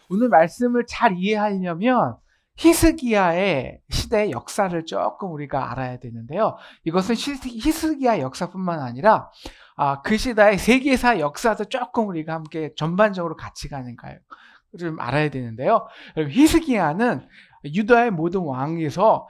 오늘 말씀을 잘 이해하려면 히스기야의 시대의 역사를 조금 우리가 알아야 되는데요. 이것은 히스기야 역사뿐만 아니라 그 시대의 세계사 역사도 조금 우리가 함께 전반적으로 같이 가는가요? 좀 알아야 되는데요. 히스기야는 유다의 모든 왕에서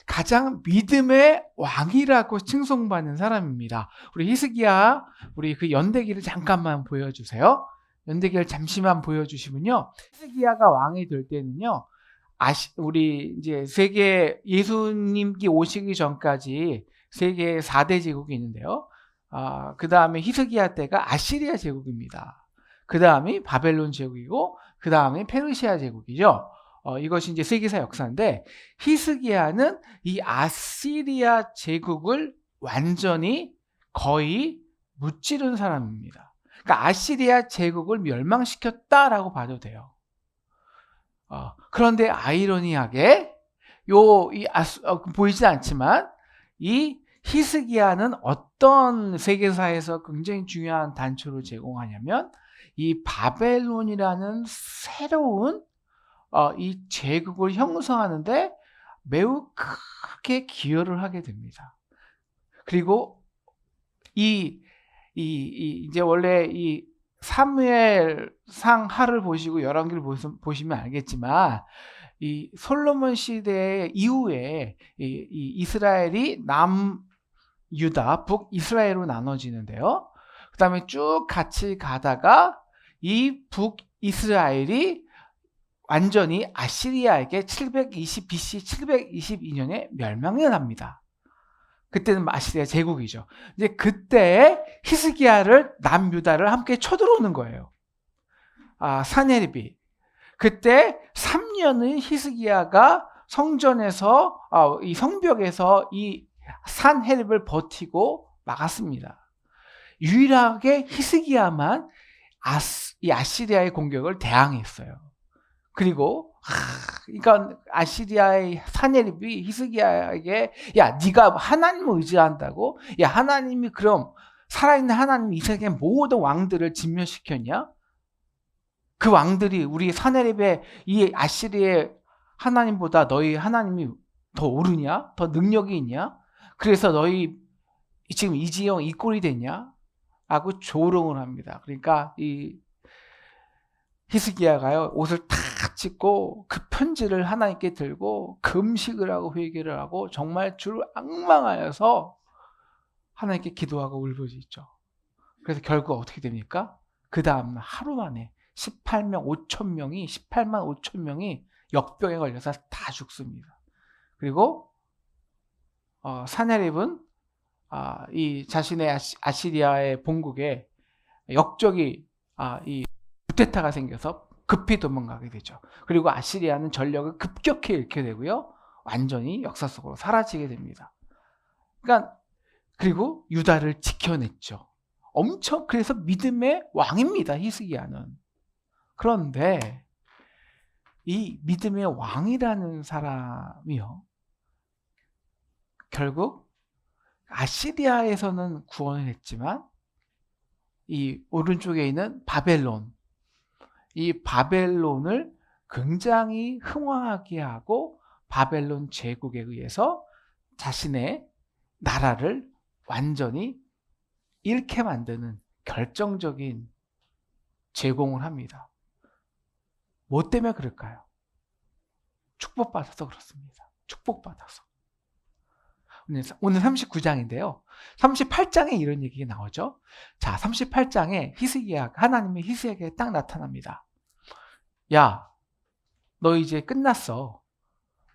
가장 믿음의 왕이라고 칭송받는 사람입니다. 우리 히스기야, 우리 그 연대기를 잠깐만 보여주세요. 연대기를 잠시만 보여주시면요. 히스기야가 왕이 될 때는요, 우리 이제 세계 예수님께 오시기 전까지 세계 4대 제국이 있는데요. 그 다음에 히스기야 때가 아시리아 제국입니다. 그 다음이 바벨론 제국이고, 그 다음에 페르시아 제국이죠. 이것이 이제 세계사 역사인데, 히스기야는 이 아시리아 제국을 완전히 거의 무찌른 사람입니다. 그러니까 아시리아 제국을 멸망시켰다라고 봐도 돼요. 그런데 아이러니하게 보이진 않지만 이 히스기야는 어떤 세계사에서 굉장히 중요한 단초를 제공하냐면 이 바벨론이라는 새로운 이 제국을 형성하는데 매우 크게 기여를 하게 됩니다. 그리고 이제 원래 이 사무엘상 하를 보시고 열왕기를 보시면 알겠지만 이 솔로몬 시대 이후에 이 이스라엘이 남유다, 북이스라엘로 나눠지는데요. 그 다음에 쭉 같이 가다가 이 북이스라엘이 완전히 아시리아에게 BC 722년에 멸망이 납니다. 그때는 아시리아 제국이죠. 이제 그때 히스기야를 남유다를 함께 쳐들어오는 거예요. 산헤립이. 그때 3년은 히스기야가 성전에서 이 성벽에서 이 산헤립을 버티고 막았습니다. 유일하게 히스기야만 이 아시리아의 공격을 대항했어요. 그리고 그러니까 아시리아의 산헤립이 히스기야에게 야 네가 하나님을 의지한다고? 야 하나님이 그럼 살아있는 하나님이 이 세계 모든 왕들을 진멸시켰냐? 그 왕들이 우리 산헤립의 이 아시리아의 하나님보다 너희 하나님이 더 오르냐? 더 능력이 있냐? 그래서 너희 지금 이 지형 이 꼴이 됐냐? 하고 조롱을 합니다. 그러니까 이 히스기야가요 옷을 탁 찢고 그 편지를 하나님께 들고 금식을 하고 회개를 하고 정말 주를 앙망하여서 하나님께 기도하고 울부짖죠. 그래서 결국 어떻게 됩니까? 그 다음 하루 만에 18만 5천 명이 역병에 걸려서 다 죽습니다. 그리고 산헤립은 이 자신의 아시리아의 본국에 역적이 이 쿠데타가 생겨서 급히 도망가게 되죠. 그리고 아시리아는 전력을 급격히 잃게 되고요. 완전히 역사 속으로 사라지게 됩니다. 그러니까 그리고 유다를 지켜냈죠. 엄청 그래서 믿음의 왕입니다. 히스기야는. 그런데 이 믿음의 왕이라는 사람이요. 결국 아시리아에서는 구원을 했지만 이 오른쪽에 있는 바벨론 이 바벨론을 굉장히 흥왕하게 하고 바벨론 제국에 의해서 자신의 나라를 완전히 잃게 만드는 결정적인 제공을 합니다. 뭐 때문에 그럴까요? 축복받아서 그렇습니다. 축복받아서. 오늘 39장인데요. 38장에 이런 얘기가 나오죠. 자, 38장에 하나님이 히스기야에게 딱 나타납니다. 야, 너 이제 끝났어.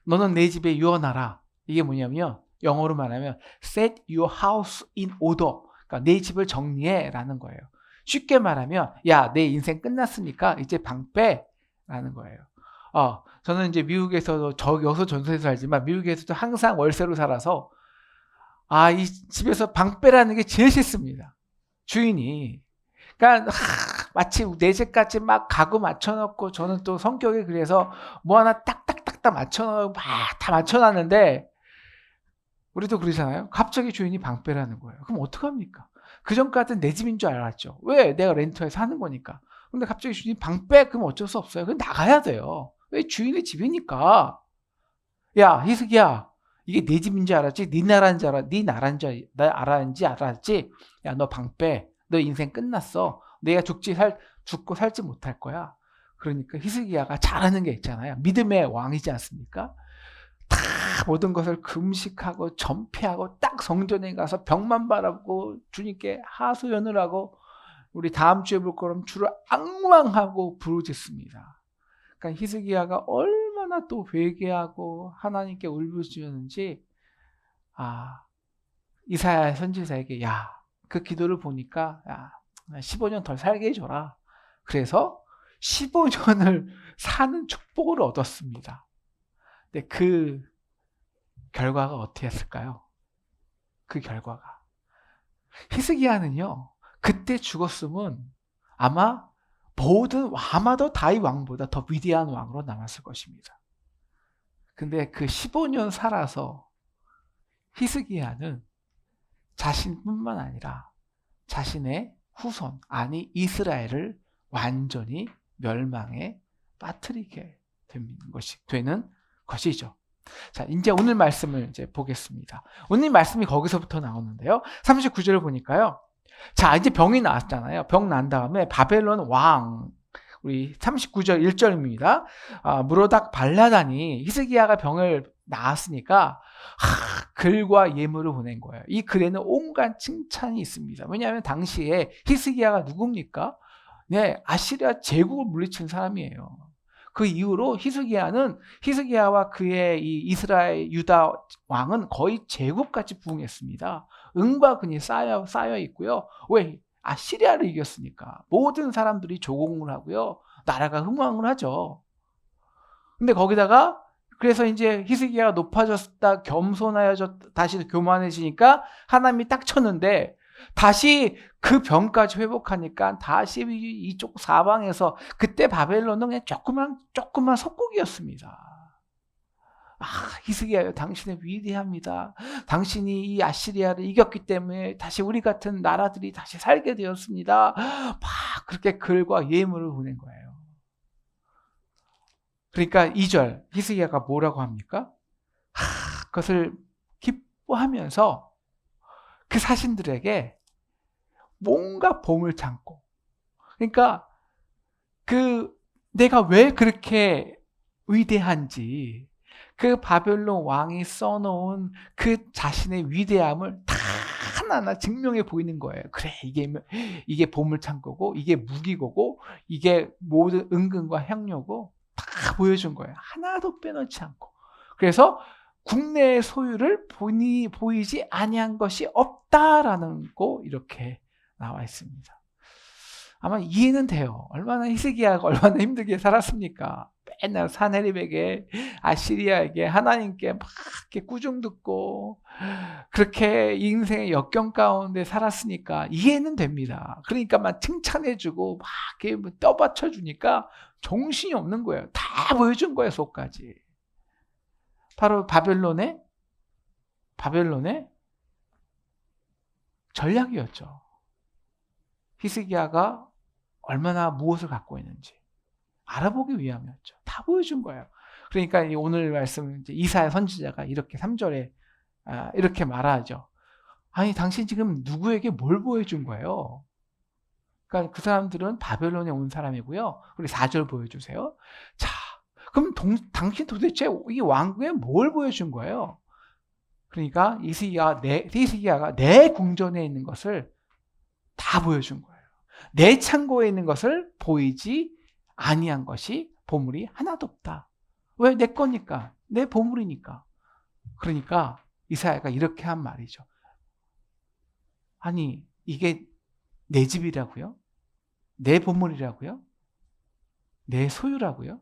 너는 내 집에 유언하라. 이게 뭐냐면 영어로 말하면 set your house in order. 그러니까 내 집을 정리해 라는 거예요. 쉽게 말하면 야, 내 인생 끝났으니까 이제 방 빼 라는 거예요. 저는 이제 미국에서도 여기서 전소에서 살지만 미국에서도 항상 월세로 살아서 이 집에서 방 빼라는 게 제일 싫습니다. 주인이. 그러니까 마치 내 집까지 막 가구 맞춰놓고 저는 또 성격이 그래서 뭐 하나 딱딱딱딱 맞춰놓고 막 다 맞춰놨는데 우리도 그러잖아요. 갑자기 주인이 방빼라는 거예요. 그럼 어떡합니까? 그전까지는 내 집인 줄 알았죠. 왜? 내가 렌터에서 하는 거니까. 근데 갑자기 주인이 방빼? 그럼 어쩔 수 없어요. 그럼 나가야 돼요. 왜? 주인의 집이니까. 야, 희석이야. 이게 내 집인 줄 알았지? 네 나라인 줄 알았지? 나 알았는지 알았지? 야, 너 방빼. 너 인생 끝났어. 내가 죽고 살지 못할 거야. 그러니까 히스기야가 잘하는 게 있잖아요. 믿음의 왕이지 않습니까? 다 모든 것을 금식하고 전폐하고 딱 성전에 가서 벽만 바라보고 주님께 하소연을 하고 우리 다음 주에 볼 것처럼 주를 앙망하고 부르짖습니다. 그러니까 히스기야가 얼마나 또 회개하고 하나님께 울부짖었는지 이사야 선지자에게 그 기도를 보니까 15년 더 살게 해줘라. 그래서 15년을 사는 축복을 얻었습니다. 근데 그 결과가 어떻게 했을까요? 그 결과가 히스기야는요 그때 죽었으면 아마도 다윗 왕보다 더 위대한 왕으로 남았을 것입니다. 근데 그 15년 살아서 히스기야는 자신뿐만 아니라 자신의 후손, 이스라엘을 완전히 멸망에 빠뜨리게 되는 것이죠. 자, 이제 오늘 말씀을 이제 보겠습니다. 오늘 말씀이 거기서부터 나오는데요. 39절을 보니까요. 자, 이제 병이 나왔잖아요. 병 난 다음에 바벨론 왕, 우리 39절 1절입니다. 무로닥 발라단이 히스기야가 병을 나았으니까 글과 예물을 보낸 거예요. 이 글에는 온갖 칭찬이 있습니다. 왜냐하면 당시에 히스기야가 누굽니까? 네, 아시리아 제국을 물리친 사람이에요. 그 이후로 히스기야와 그의 이 이스라엘 유다 왕은 거의 제국같이 부흥했습니다. 은과 금이 쌓여 있고요. 왜? 아시리아를 이겼으니까. 모든 사람들이 조공을 하고요. 나라가 흥왕을 하죠. 근데 거기다가 그래서 이제 히스기야가 높아졌다, 겸손해졌다, 다시 교만해지니까 하나님이 딱 쳤는데 다시 그 병까지 회복하니까 다시 이쪽 사방에서 그때 바벨론은 그냥 조그만 속국이었습니다. 히스기야요, 당신은 위대합니다. 당신이 이 아시리아를 이겼기 때문에 다시 우리 같은 나라들이 다시 살게 되었습니다. 막 그렇게 글과 예물을 보낸 거예요. 그러니까 2절 히스기야가 뭐라고 합니까? 그것을 기뻐하면서 그 사신들에게 뭔가 봄을 참고, 그러니까 내가 왜 그렇게 위대한지 그 바벨론 왕이 써놓은 그 자신의 위대함을 다 하나하나 증명해 보이는 거예요. 그래, 이게 보물 창고고, 이게 무기고고, 이게 모든 은근과 향료고 다 보여준 거예요. 하나도 빼놓지 않고. 그래서 국내의 소유를 보이지 아니한 것이 없다라는 거 이렇게 나와 있습니다. 아마 이해는 돼요. 얼마나 히스기야가 얼마나 힘들게 살았습니까? 맨날 사내립에게, 아시리아에게, 하나님께 막 이렇게 꾸중 듣고 그렇게 인생의 역경 가운데 살았으니까 이해는 됩니다. 그러니까 막 칭찬해주고 막 이렇게 떠받쳐주니까 정신이 없는 거예요. 다 보여준 거예요, 속까지. 바로 바벨론의 전략이었죠. 히스기야가 얼마나 무엇을 갖고 있는지 알아보기 위함이었죠. 다 보여준 거예요. 그러니까 오늘 말씀 이사야 선지자가 이렇게 3절에 이렇게 말하죠. 아니, 당신 지금 누구에게 뭘 보여준 거예요? 그러니까 그 사람들은 바벨론에 온 사람이고요. 우리 4절 보여주세요. 자, 그럼 당신 도대체 이 왕국에 뭘 보여준 거예요? 그러니까 히스기야가 내 궁전에 있는 것을 다 보여준 거예요. 내 창고에 있는 것을 보이지 아니한 것이 보물이 하나도 없다. 왜? 내 거니까. 내 보물이니까. 그러니까 이사야가 이렇게 한 말이죠. 아니, 이게 내 집이라고요? 내 보물이라고요? 내 소유라고요?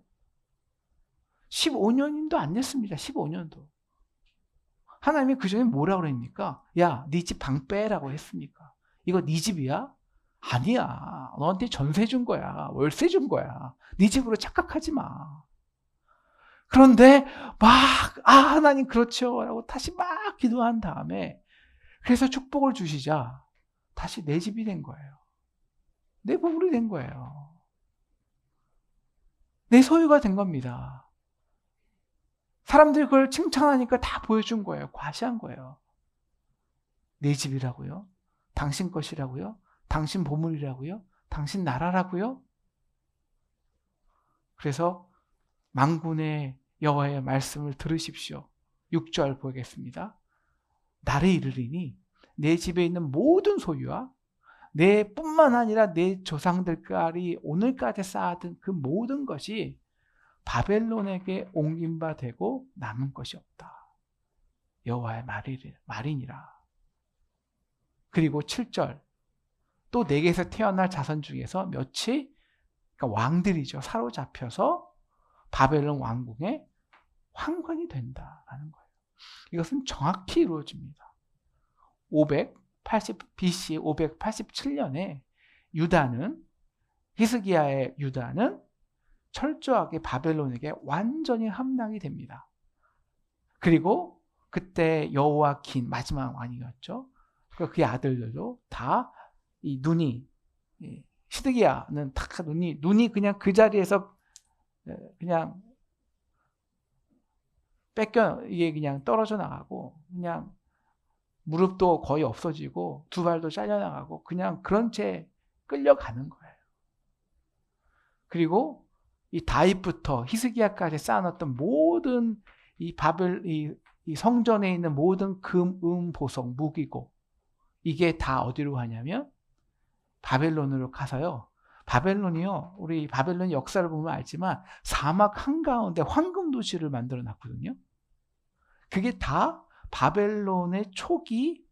15년도 안 됐습니다. 15년도. 하나님이 그 전에 뭐라고 그랬습니까? 야, 네 집 방 빼라고 했습니까? 이거 네 집이야? 아니야. 너한테 전세 준 거야. 월세 준 거야. 네 집으로 착각하지 마. 그런데 막 하나님 그렇죠 라고 다시 막 기도한 다음에 그래서 축복을 주시자 다시 내 집이 된 거예요. 내 보물이 된 거예요. 내 소유가 된 겁니다. 사람들이 그걸 칭찬하니까 다 보여준 거예요. 과시한 거예요. 내 집이라고요? 당신 것이라고요? 당신 보물이라고요? 당신 나라라고요? 그래서 만군의 여호와의 말씀을 들으십시오. 6절 보겠습니다. 날에 이르리니 내 집에 있는 모든 소유와 내 뿐만 아니라 내 조상들까지 오늘까지 쌓아둔 그 모든 것이 바벨론에게 옮긴 바 되고 남은 것이 없다. 여호와의 말이니라. 그리고 7절 또 내게서 태어날 자손 중에서 몇이 그러니까 왕들이죠. 사로잡혀서 바벨론 왕궁의 황관이 된다라는 거예요. 이것은 정확히 이루어집니다. BC 587년에 히스기야의 유다는 철저하게 바벨론에게 완전히 함락이 됩니다. 그리고 그때 여호와긴 마지막 왕이었죠. 그의 아들들도 다 이 눈이 시드기야는 다 눈이 그냥 그 자리에서 그냥 이게 그냥 떨어져 나가고 그냥 무릎도 거의 없어지고 두 발도 잘려나가고 그냥 그런 채 끌려가는 거예요. 그리고 이 다윗부터 히스기야까지 쌓아놨던 모든 이 성전에 있는 모든 금, 보석, 무기고 이게 다 어디로 가냐면 바벨론으로 가서요. 바벨론이요. 우리 바벨론 역사를 보면 알지만 사막 한가운데 황금 도시를 만들어 놨거든요. 그게 다 바벨론의 초기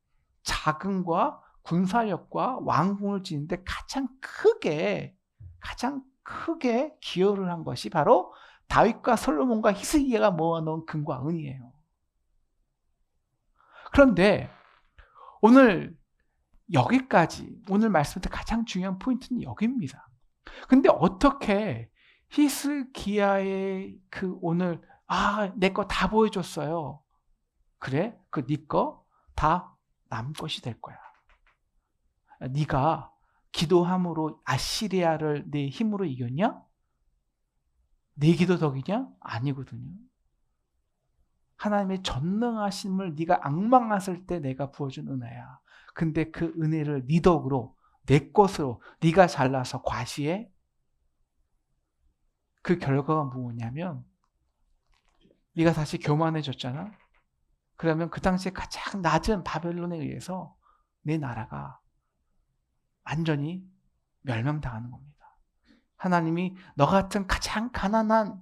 자금과 군사력과 왕궁을 짓는데 가장 크게 기여를 한 것이 바로 다윗과 솔로몬과 히스기야가 모아놓은 금과 은이에요. 그런데 오늘 여기까지 오늘 말씀때 가장 중요한 포인트는 여기입니다. 근데 어떻게 히스기야의 오늘 내 거 다 보여줬어요. 그래? 네 거 다 남 것이 될 거야. 네가 기도함으로 아시리아를 내 힘으로 이겼냐? 네 기도 덕이냐? 아니거든요. 하나님의 전능하심을 네가 앙망했을 때 내가 부어준 은혜야. 근데 그 은혜를 네 덕으로 내 것으로 네가 잘나서 과시해? 그 결과가 뭐냐면 네가 다시 교만해졌잖아. 그러면 그 당시에 가장 낮은 바벨론에 의해서 내 나라가 완전히 멸망당하는 겁니다. 하나님이 너 같은 가장 가난한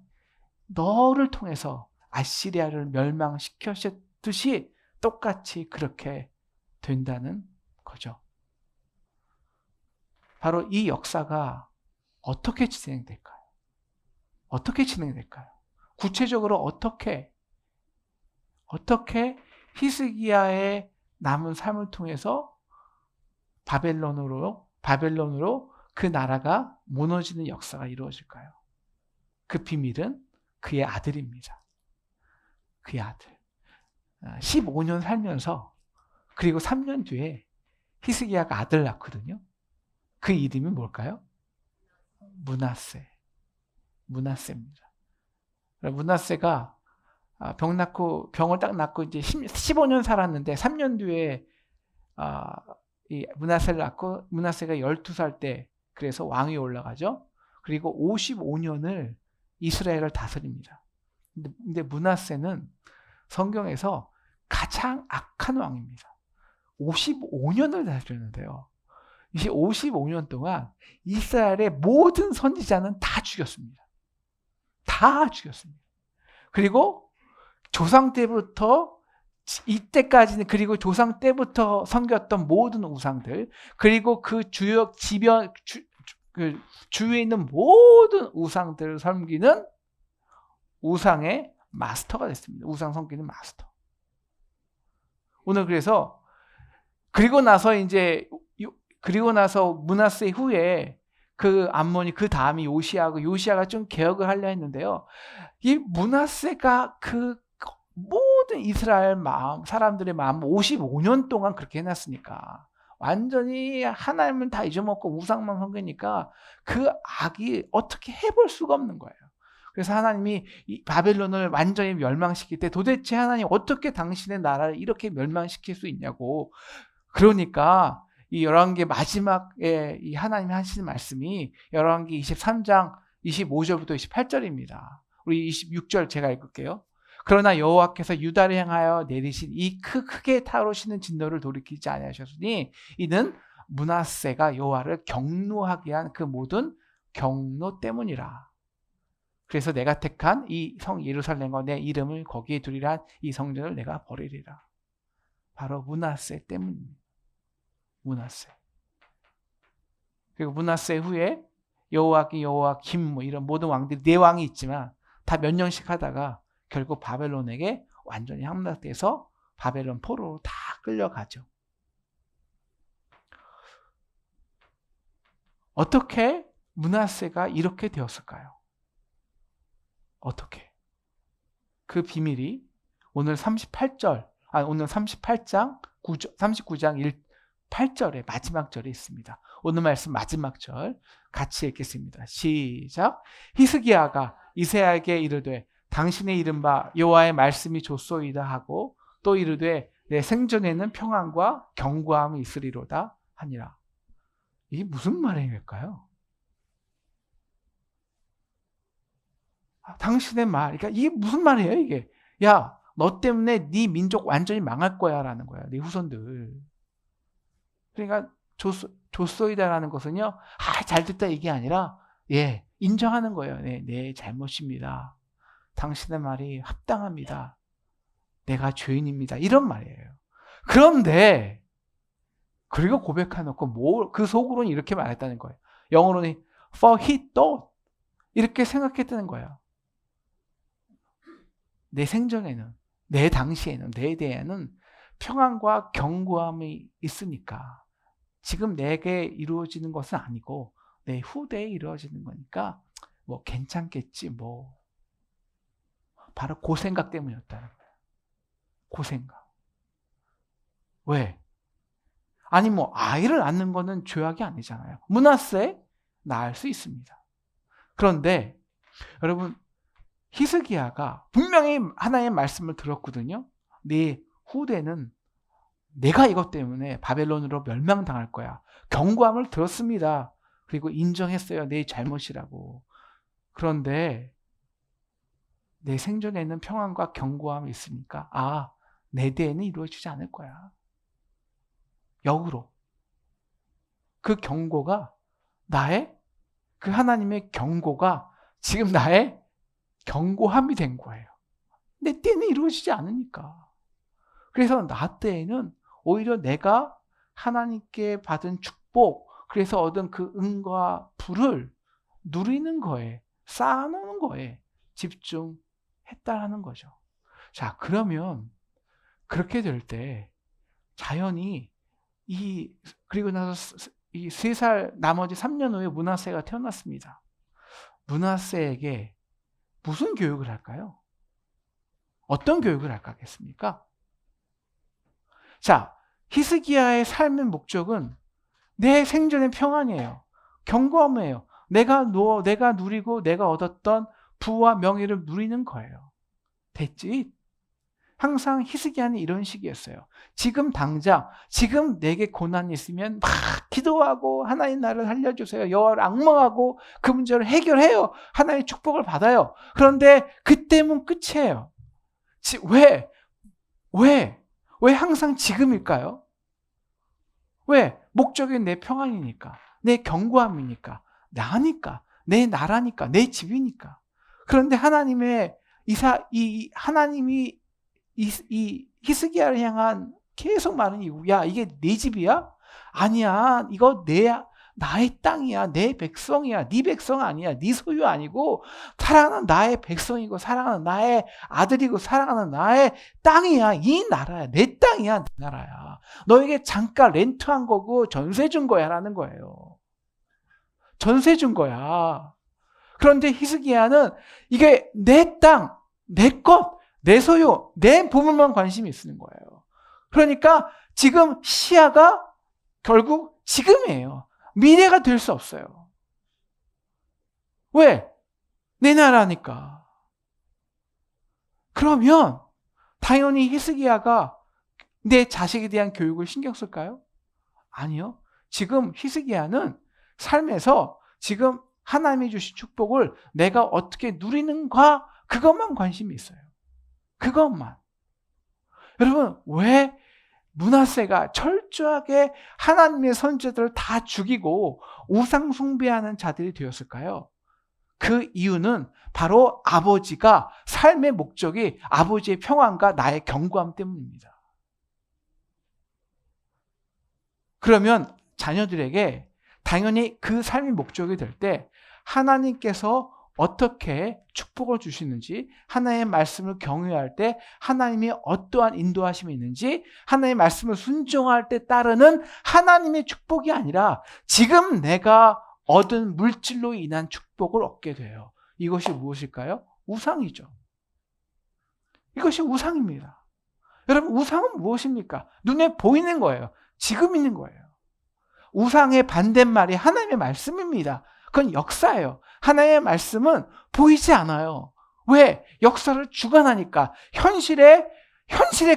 너를 통해서 아시리아를 멸망시켰듯이 똑같이 그렇게 된다는 거죠. 바로 이 역사가 어떻게 진행될까요? 구체적으로 어떻게 히스기야의 남은 삶을 통해서 바벨론으로 그 나라가 무너지는 역사가 이루어질까요? 그 비밀은 그의 아들입니다. 그의 아들. 15년 살면서 그리고 3년 뒤에 히스기야가 아들 낳거든요. 그 이름이 뭘까요? 므낫세입니다. 므낫세가 병을 딱 낳고 이제 15년 살았는데 3년 뒤에 이 므낫세를 낳고 므낫세가 12살 때 그래서 왕위 올라가죠. 그리고 55년을 이스라엘을 다스립니다. 근데 므낫세는 성경에서 가장 악한 왕입니다. 55년을 다스렸는데요. 이 55년 동안 이스라엘의 모든 선지자는 다 죽였습니다. 그리고 조상 때부터 이때까지는 그리고 조상 때부터 섬겼던 모든 우상들 그리고 그 주위에 있는 모든 우상들을 섬기는 우상의 마스터가 됐습니다. 우상 섬기는 마스터. 오늘 그래서 그리고 나서 므낫세 후에 그 암몬이 그 다음이 요시아고 요시아가 좀 개혁을 하려 했는데요. 이 므낫세가 그 모든 이스라엘 사람들의 마음 55년 동안 그렇게 해놨으니까 완전히 하나님을 다 잊어먹고 우상만 섬기니까 그 악이 어떻게 해볼 수가 없는 거예요. 그래서 하나님이 이 바벨론을 완전히 멸망시킬 때 도대체 하나님 어떻게 당신의 나라를 이렇게 멸망시킬 수 있냐고. 그러니까 이 열왕기 마지막에 이 하나님이 하시는 말씀이 열왕기 23장 25절부터 28절입니다. 우리 26절 제가 읽을게요. 그러나 여호와께서 유다를 향하여 내리신 이 크게 타오르시는 진노를 돌이키지 아니하셨으니 이는 므낫세가 여호와를 경노하게 한 그 모든 경노 때문이라. 그래서 내가 택한 이 성 예루살렘과 내 이름을 거기에 두리라 이 성전을 내가 버리리라. 바로 므낫세 때문입니다. 므낫세. 그리고 므낫세 후에 여호와김 뭐 이런 모든 왕들이 네 왕이 있지만 다 몇 년씩 하다가 결국 바벨론에게 완전히 함락돼서 바벨론 포로로 다 끌려가죠. 어떻게 므낫세가 이렇게 되었을까요? 어떻게? 그 비밀이 오늘 38장 39장 8절의 마지막 절에 있습니다. 오늘 말씀 마지막 절 같이 읽겠습니다. 시작. 히스기야가 이새야에게 이르되 당신의 이른바 여호와의 말씀이 좋소이다 하고 또 이르되 내 생전에는 평안과 견고함이 있으리로다 하니라. 이게 무슨 말일까요? 당신의 말, 그러니까 이게 무슨 말이에요 이게? 야, 너 때문에 네 민족 완전히 망할 거야 라는 거야. 네 후손들. 그러니까 좋소이다라는 것은요, 잘됐다 이게 아니라 인정하는 거예요. 내 잘못입니다. 당신의 말이 합당합니다. 내가 죄인입니다. 이런 말이에요. 그런데 그리고 고백해놓고 그 속으로는 이렇게 말했다는 거예요. 영어로는 for he thought 이렇게 생각했다는 거예요. 내 생전에는, 내 당시에는, 내 대에는 평안과 견고함이 있으니까 지금 내게 이루어지는 것은 아니고 내 후대에 이루어지는 거니까 뭐 괜찮겠지 뭐. 바로 그 생각 때문이었다는 거예요. 그 생각. 왜? 아니 뭐 아이를 낳는 거는 죄악이 아니잖아요. 므낫세 낳을 수 있습니다. 그런데 여러분 히스기야가 분명히 하나님의 말씀을 들었거든요. 네 후대는 내가 이것 때문에 바벨론으로 멸망당할 거야. 경고함을 들었습니다. 그리고 인정했어요. 내 잘못이라고. 그런데 내 생전에는 평안과 견고함이 있으니까 내 대에는 이루어지지 않을 거야. 역으로 그 경고가 그 하나님의 경고가 지금 나의 경고함이 된 거예요. 내 때는 이루어지지 않으니까. 그래서 나 때에는 오히려 내가 하나님께 받은 축복, 그래서 얻은 그 은과 불을 누리는 거에, 쌓아놓는 거에 집중했다라는 거죠. 자, 그러면 그렇게 될 때 자연히 그리고 나서 이 3살 나머지 3년 후에 므낫세가 태어났습니다. 므낫세에게 무슨 교육을 할까요? 어떤 교육을 할까겠습니까? 자, 히스기야의 삶의 목적은 내 생전의 평안이에요. 견고함이에요. 내가 누리고 내가 얻었던 부와 명예를 누리는 거예요. 됐지? 항상 히스기야는 이런 식이었어요. 지금 당장, 지금 내게 고난이 있으면 막 기도하고 하나님 나를 살려주세요. 여호와를 앙망하고 그 문제를 해결해요. 하나님의 축복을 받아요. 그런데 그때면 끝이에요. 왜 항상 지금일까요? 왜? 목적이 내 평안이니까, 내 견고함이니까, 나니까, 내 나라니까, 내 집이니까. 그런데 하나님이 이 히스기야를 향한 계속 말하는 이유, 야, 이게 내 집이야? 아니야, 이거 나의 땅이야, 내 백성이야, 네 백성 아니야, 네 소유 아니고 사랑하는 나의 백성이고 사랑하는 나의 아들이고 사랑하는 나의 땅이야, 이 나라야, 내 땅이야, 내 나라야. 너에게 잠깐 렌트한 거고 전세 준 거야 라는 거예요. 전세 준 거야. 그런데 히스기야는 이게 내 땅, 내 것, 내 소유, 내 보물만 관심이 있는 거예요. 그러니까 지금 시야가 결국 지금이에요. 미래가 될 수 없어요. 왜? 내 나라니까. 그러면 당연히 히스기야가 내 자식에 대한 교육을 신경 쓸까요? 아니요. 지금 히스기야는 삶에서 지금 하나님이 주신 축복을 내가 어떻게 누리는가, 그것만 관심이 있어요. 그것만. 여러분, 왜 므낫세가 철저하게 하나님의 선지자들을 다 죽이고 우상 숭배하는 자들이 되었을까요? 그 이유는 바로 아버지가 삶의 목적이 아버지의 평안과 나의 견고함 때문입니다. 그러면 자녀들에게 당연히 그 삶의 목적이 될 때 하나님께서 어떻게 축복을 주시는지, 하나님의 말씀을 경외할 때 하나님이 어떠한 인도하심이 있는지, 하나님의 말씀을 순종할 때 따르는 하나님의 축복이 아니라 지금 내가 얻은 물질로 인한 축복을 얻게 돼요. 이것이 무엇일까요? 우상이죠. 이것이 우상입니다. 여러분, 우상은 무엇입니까? 눈에 보이는 거예요. 지금 있는 거예요. 우상의 반대말이 하나님의 말씀입니다. 그건 역사예요. 하나님의 말씀은 보이지 않아요. 왜? 역사를 주관하니까. 현실에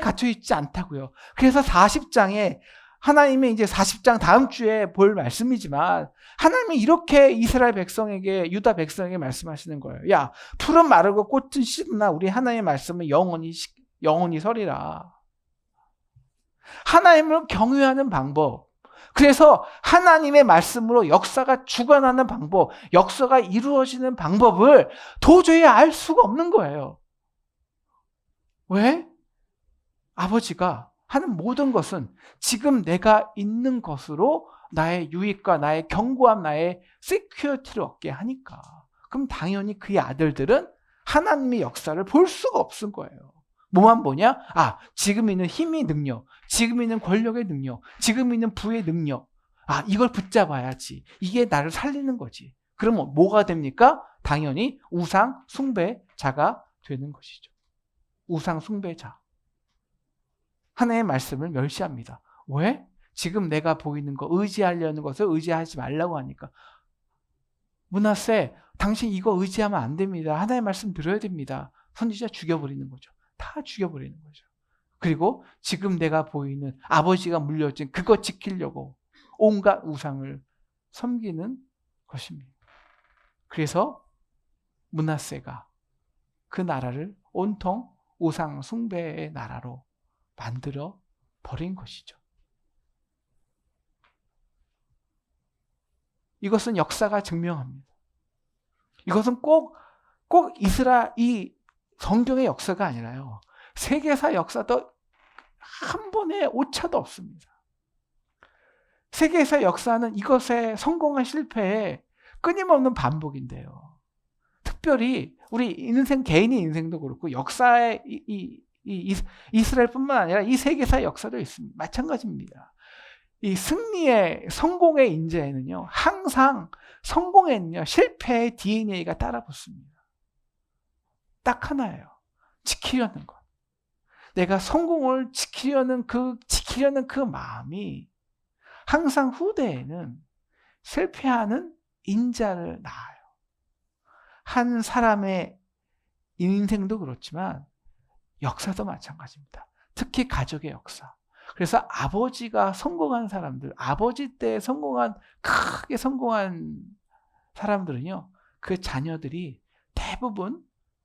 갇혀 있지 않다고요. 그래서 40장에 하나님의 이제 40장 다음 주에 볼 말씀이지만 하나님이 이렇게 이스라엘 백성에게, 유다 백성에게 말씀하시는 거예요. 야, 풀은 마르고 꽃은 시드나 우리 하나님의 말씀은 영원히 서리라. 하나님을 경외하는 방법. 그래서 하나님의 말씀으로 역사가 주관하는 방법, 역사가 이루어지는 방법을 도저히 알 수가 없는 거예요. 왜? 아버지가 하는 모든 것은 지금 내가 있는 것으로 나의 유익과 나의 견고함, 나의 시큐리티를 얻게 하니까. 그럼 당연히 그의 아들들은 하나님의 역사를 볼 수가 없을 거예요. 뭐만 보냐? 아, 지금 있는 힘의 능력, 지금 있는 권력의 능력, 지금 있는 부의 능력. 아, 이걸 붙잡아야지. 이게 나를 살리는 거지. 그러면 뭐가 됩니까? 당연히 우상 숭배자가 되는 것이죠. 우상 숭배자. 하나님의 말씀을 멸시합니다. 왜? 지금 내가 보이는 거, 의지하려는 것을 의지하지 말라고 하니까. 므낫세, 당신 이거 의지하면 안 됩니다. 하나님의 말씀 들어야 됩니다. 선지자 죽여버리는 거죠. 다 죽여버리는 거죠. 그리고 지금 내가 보이는 아버지가 물려준 그거 지키려고 온갖 우상을 섬기는 것입니다. 그래서 므낫세가 그 나라를 온통 우상 숭배의 나라로 만들어 버린 것이죠. 이것은 역사가 증명합니다. 이것은 꼭 이 성경의 역사가 아니라요. 세계사 역사도 한 번에 오차도 없습니다. 세계사 역사는 이것의 성공과 실패에 끊임없는 반복인데요. 특별히 우리 인생, 개인의 인생도 그렇고 역사의 이스라엘뿐만 아니라 이 세계사 역사도 있습니다. 마찬가지입니다. 이 승리의, 성공의 인재에는요, 항상 성공에는요, 실패의 DNA가 따라 붙습니다. 딱 하나예요. 지키려는 것. 내가 성공을 지키려는 그 마음이 항상 후대에는 실패하는 인자를 낳아요. 한 사람의 인생도 그렇지만 역사도 마찬가지입니다. 특히 가족의 역사. 그래서 아버지가 성공한 사람들, 아버지 때 크게 성공한 사람들은요, 그 자녀들이 대부분,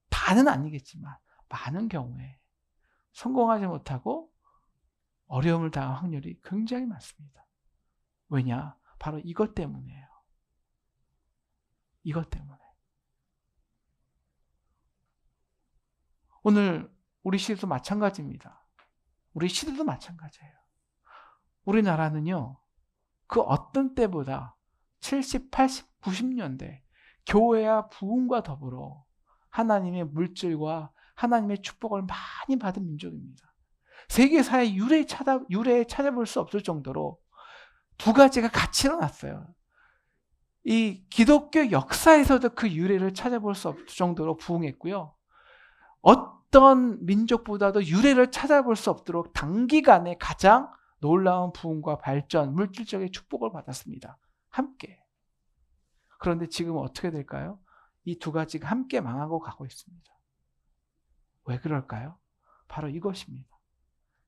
다는 아니겠지만 많은 경우에 성공하지 못하고 어려움을 당할 확률이 굉장히 많습니다. 왜냐? 바로 이것 때문이에요. 이것 때문에. 오늘 우리 시대도 마찬가지입니다. 우리 시대도 마찬가지예요. 우리나라는요, 그 어떤 때보다 70, 80, 90년대 교회와 부흥과 더불어 하나님의 물질과 하나님의 축복을 많이 받은 민족입니다. 세계사의 유래에 찾아볼 수 없을 정도로 두 가지가 같이 일어났어요. 이 기독교 역사에서도 그 유래를 찾아볼 수 없을 정도로 부흥했고요. 어떤 민족보다도 유래를 찾아볼 수 없도록 단기간에 가장 놀라운 부흥과 발전, 물질적인 축복을 받았습니다. 함께. 그런데 지금은 어떻게 될까요? 이 두 가지가 함께 망하고 가고 있습니다. 왜 그럴까요? 바로 이것입니다.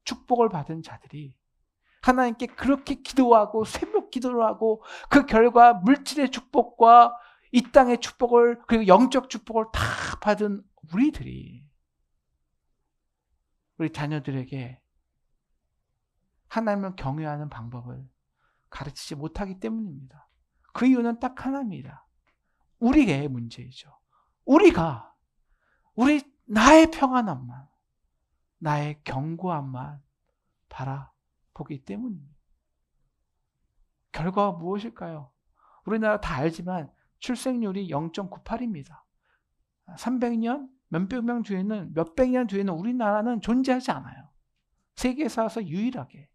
축복을 받은 자들이 하나님께 그렇게 기도하고 새벽 기도를 하고 그 결과 물질의 축복과 이 땅의 축복을 그리고 영적 축복을 다 받은 우리 자녀들에게 하나님을 경외하는 방법을 가르치지 못하기 때문입니다. 그 이유는 딱 하나입니다. 우리의 문제이죠. 나의 평안함만, 나의 견고함만 바라보기 때문입니다. 결과가 무엇일까요? 우리나라 다 알지만 출생률이 0.98입니다. 300년, 몇백 년 뒤에는, 몇백 년 뒤에는 우리나라는 존재하지 않아요. 세계에서 유일하게.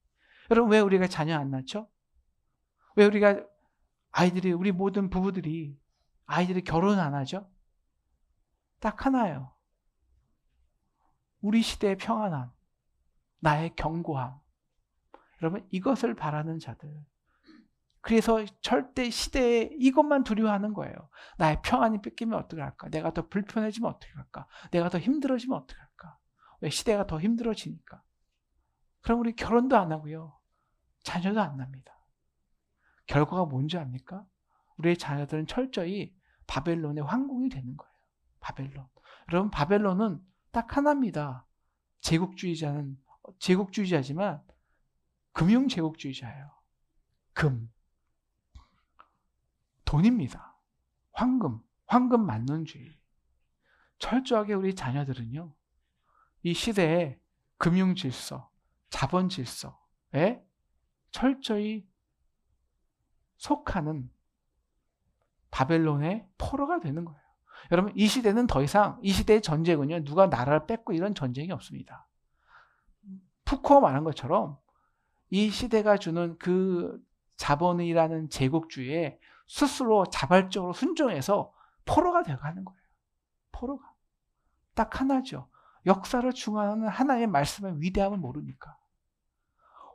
여러분, 왜 우리가 자녀 안 낳죠? 왜 우리 모든 부부들이 아이들이 결혼 안 하죠? 딱 하나예요. 우리 시대의 평안함, 나의 견고함. 여러분, 이것을 바라는 자들. 그래서 절대 시대에 이것만 두려워하는 거예요. 나의 평안이 뺏기면 어떻게 할까? 내가 더 불편해지면 어떻게 할까? 내가 더 힘들어지면 어떻게 할까? 왜? 시대가 더 힘들어지니까. 그럼 우리 결혼도 안 하고요. 자녀도 안 납니다. 결과가 뭔지 압니까? 우리의 자녀들은 철저히 바벨론의 황궁이 되는 거예요. 바벨론. 여러분, 바벨론은 딱 하나입니다. 제국주의자지만 금융제국주의자예요. 돈입니다. 황금 만능주의. 철저하게 우리 자녀들은요, 이 시대의 금융질서, 자본질서에 철저히 속하는 바벨론의 포로가 되는 거예요. 여러분, 이 시대는 더 이상, 이 시대의 전쟁은요, 누가 나라를 뺏고 이런 전쟁이 없습니다. 푸코가 말한 것처럼 이 시대가 주는 그 자본이라는 제국주의에 스스로 자발적으로 순종해서 포로가 되어가는 거예요. 포로가. 딱 하나죠. 역사를 중화하는 하나의 말씀의 위대함을 모르니까.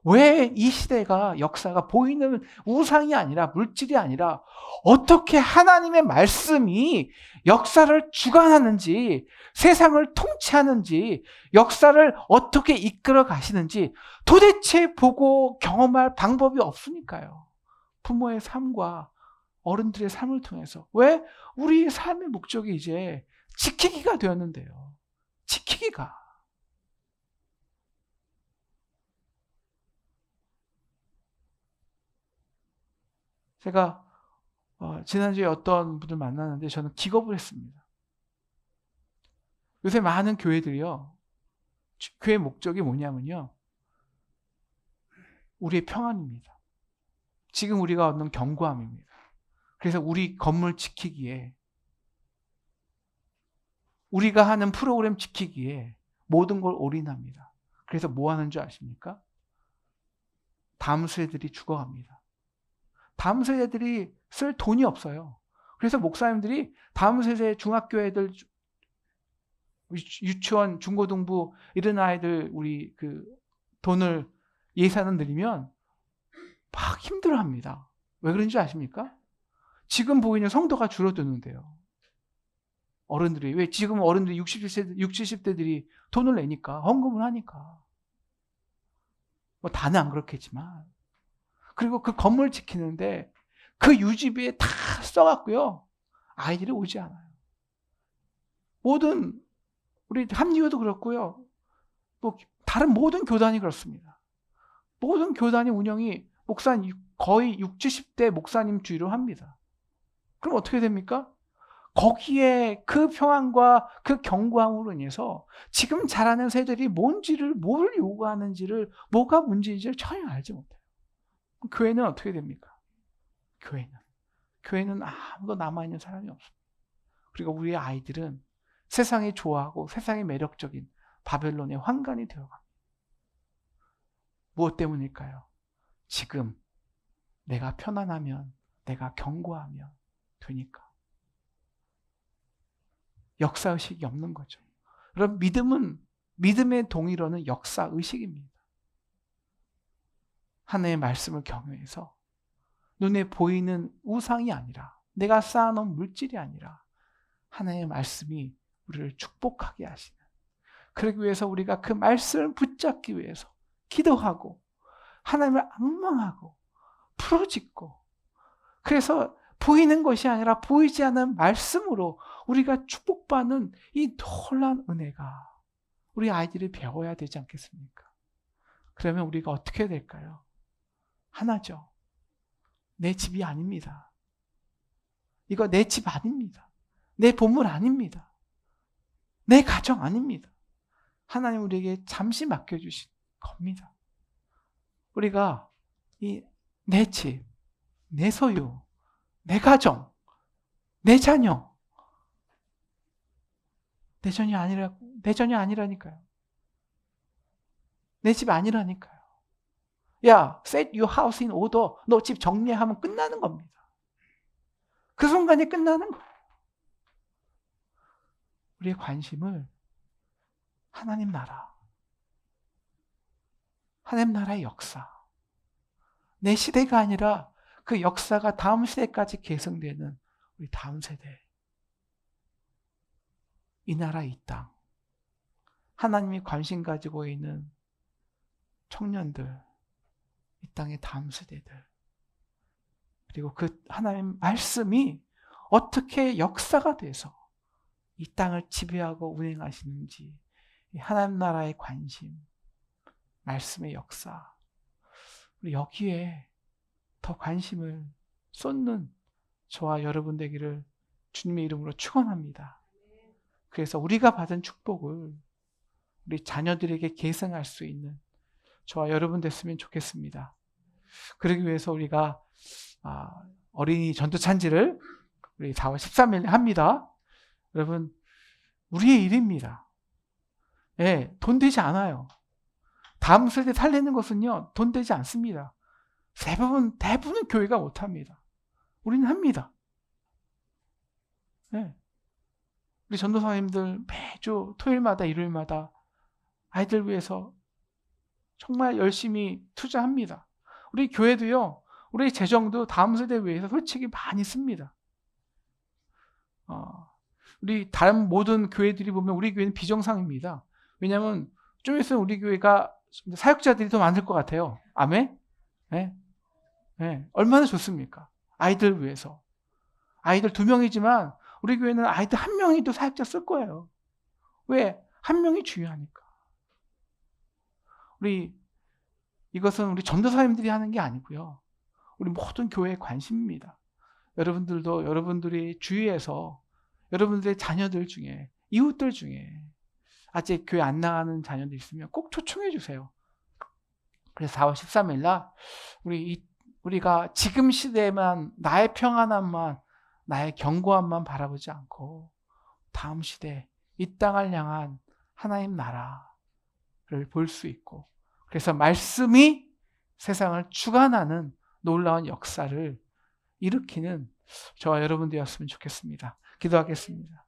왜 이 시대가 역사가 보이는 우상이 아니라 물질이 아니라 어떻게 하나님의 말씀이 역사를 주관하는지, 세상을 통치하는지, 역사를 어떻게 이끌어 가시는지 도대체 보고 경험할 방법이 없으니까요. 부모의 삶과 어른들의 삶을 통해서. 왜? 우리 삶의 목적이 이제 지키기가 되었는데요. 지키기가. 제가 지난주에 어떤 분을 만났는데 저는 기겁을 했습니다. 요새 많은 교회들이요. 교회 목적이 뭐냐면요. 우리의 평안입니다. 지금 우리가 얻는 견고함입니다. 그래서 우리 건물 지키기에, 우리가 하는 프로그램 지키기에 모든 걸 올인합니다. 그래서 뭐 하는 줄 아십니까? 다음 세대들이 죽어갑니다. 다음 세대들이 쓸 돈이 없어요. 그래서 목사님들이 다음 세대 중학교 애들, 유치원, 중고등부 이런 아이들 우리 돈을 예산을 늘리면 막 힘들어합니다. 왜 그런지 아십니까? 지금 보이는 성도가 줄어드는데요. 어른들이. 왜? 지금 어른들이 60, 70대들이 돈을 내니까, 헌금을 하니까. 뭐 다는 안 그렇겠지만. 그리고 그 건물 지키는데 그 유지비에 다 써갖고요. 아이들이 오지 않아요. 모든 우리 합리교도 그렇고요. 또 다른 모든 교단이 그렇습니다. 모든 교단의 운영이 목사님 거의 60, 70대 목사님 주의로 합니다. 그럼 어떻게 됩니까? 거기에 그 평안과 그 견고함으로 인해서 지금 자라는 세대들이 뭘 요구하는지를, 뭐가 문제인지를 전혀 알지 못해요. 교회는 어떻게 됩니까? 교회는 아무도 남아있는 사람이 없습니다. 그리고 우리의 아이들은 세상이 좋아하고 세상이 매력적인 바벨론의 환관이 되어갑니다. 무엇 때문일까요? 지금 내가 편안하면, 내가 견고하면 되니까. 역사의식이 없는 거죠. 그럼 믿음의 동의로는 역사의식입니다. 하나님의 말씀을 경외해서 눈에 보이는 우상이 아니라, 내가 쌓아놓은 물질이 아니라 하나님의 말씀이 우리를 축복하게 하시는, 그러기 위해서 우리가 그 말씀을 붙잡기 위해서 기도하고 하나님을 앙망하고 부르짖고, 그래서 보이는 것이 아니라 보이지 않는 말씀으로 우리가 축복받는 이 놀라운 은혜가 우리 아이들이 배워야 되지 않겠습니까? 그러면 우리가 어떻게 될까요? 하나죠. 내 집이 아닙니다. 이거 내 집 아닙니다. 내 보물 아닙니다. 내 가정 아닙니다. 하나님 우리에게 잠시 맡겨주신 겁니다. 우리가 내 집, 내 소유, 내 가정, 내 자녀, 내 전이 아니라니까요. 내 집 아니라니까요. 야, set your house in order. 너 집 정리하면 끝나는 겁니다. 그 순간에 끝나는 거예요. 우리의 관심을 하나님 나라, 하나님 나라의 역사, 내 시대가 아니라 그 역사가 다음 세대까지 계승되는 우리 다음 세대, 이 나라, 이 땅, 하나님이 관심 가지고 있는 청년들, 이 땅의 다음 세대들, 그리고 그 하나님 말씀이 어떻게 역사가 돼서 이 땅을 지배하고 운행하시는지, 하나님 나라의 관심, 말씀의 역사, 우리 여기에 더 관심을 쏟는 저와 여러분 되기를 주님의 이름으로 축원합니다. 그래서 우리가 받은 축복을 우리 자녀들에게 계승할 수 있는 저와 여러분 됐으면 좋겠습니다. 그러기 위해서 우리가 어린이 전도찬지를 우리 4월 13일에 합니다. 여러분, 우리의 일입니다. 예, 돈 되지 않아요. 다음 세대 살리는 것은요, 돈 되지 않습니다. 대부분 교회가 못합니다. 우리는 합니다. 예. 우리 전도사님들 매주 토요일마다 일요일마다 아이들 위해서 정말 열심히 투자합니다. 우리 교회도요, 우리 재정도 다음 세대 위해서 솔직히 많이 씁니다. 우리 다른 모든 교회들이 보면 우리 교회는 비정상입니다. 왜냐하면 좀 있으면 우리 교회가 사역자들이 더 많을 것 같아요. 아멘? 네? 네. 얼마나 좋습니까? 아이들 위해서. 아이들 2명이지만 우리 교회는 아이들 1명이 또 사역자 쓸 거예요. 왜? 1명이 중요하니까. 이것은 우리 전도사님들이 하는 게 아니고요. 우리 모든 교회의 관심입니다. 여러분들도 여러분들이 주위에서 여러분들의 자녀들 중에, 이웃들 중에 아직 교회 안 나가는 자녀들 있으면 꼭 초청해 주세요. 그래서 4월 13일 날 우리가 지금 시대에만 나의 평안함만, 나의 견고함만 바라보지 않고 다음 시대, 이 땅을 향한 하나님 나라를 볼 수 있고, 그래서 말씀이 세상을 주관하는 놀라운 역사를 일으키는 저와 여러분 되었으면 좋겠습니다. 기도하겠습니다.